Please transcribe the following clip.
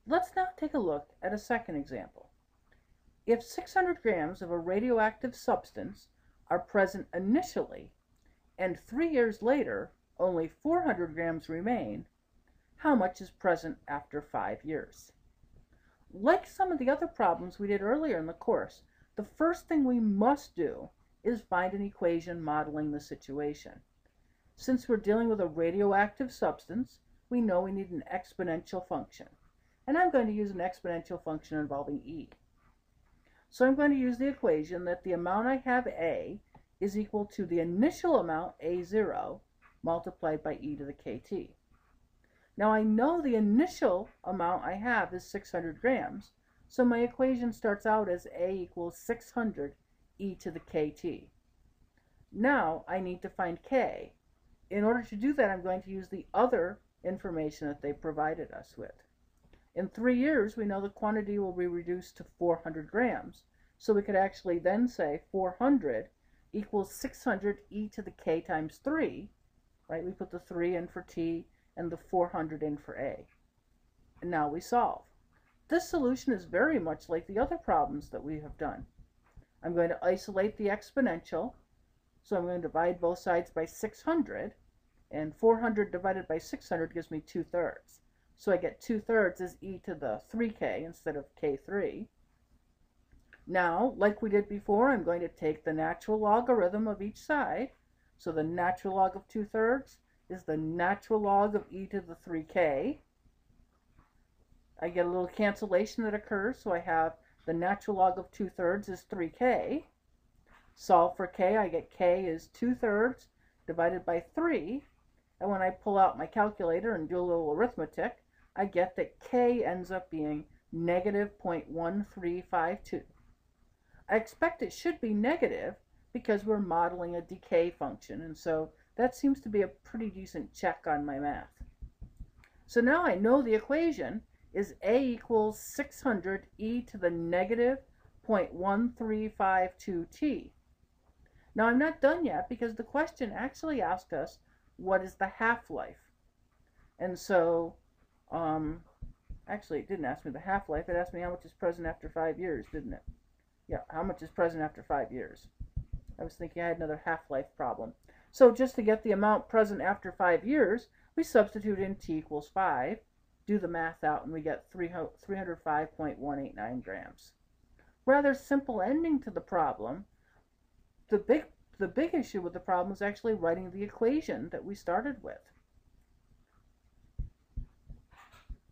Let's now take a look at a second example. If 600 grams of a radioactive substance are present initially, and 3 years later only 400 grams remain, how much is present after 5 years? Like some of the other problems we did earlier in the course, the first thing we must do is find an equation modeling the situation. Since we're dealing with a radioactive substance, we know we need an exponential function. And I'm going to use an exponential function involving e. So I'm going to use the equation that the amount I have a is equal to the initial amount a0 multiplied by e to the kt. Now I know the initial amount I have is 600 grams, so my equation starts out as a equals 600 e to the kt. Now I need to find k. In order to do that, I'm going to use the other information that they provided us with. In 3 years, we know the quantity will be reduced to 400 grams, so we could actually then say 400 equals 600 e to the k times 3, right? We put the 3 in for t and the 400 in for a. And now we solve. This solution is very much like the other problems that we have done. I'm going to isolate the exponential, so I'm going to divide both sides by 600, and 400 divided by 600 gives me 2/3. So I get 2/3 is e to the 3k instead of k3. Now, like we did before, I'm going to take the natural logarithm of each side. So the natural log of 2/3 is the natural log of e to the 3k. I get a little cancellation that occurs, so I have the natural log of 2/3 is 3k. Solve for k, I get k is 2/3 divided by 3. And when I pull out my calculator and do a little arithmetic, I get that k ends up being negative 0.1352. I expect it should be negative because we're modeling a decay function, and so that seems to be a pretty decent check on my math. So now I know the equation is a equals 600 e to the negative 0.1352t. Now I'm not done yet because the question actually asked us what is the half-life. And so, actually it didn't ask me the half-life, it asked me how much is present after 5 years, didn't it? Yeah, how much is present after 5 years? I was thinking I had another half-life problem. So just to get the amount present after 5 years, we substitute in t equals 5, do the math out, and we get 305.189 grams. Rather simple ending to the problem. The big issue with the problem is actually writing the equation that we started with.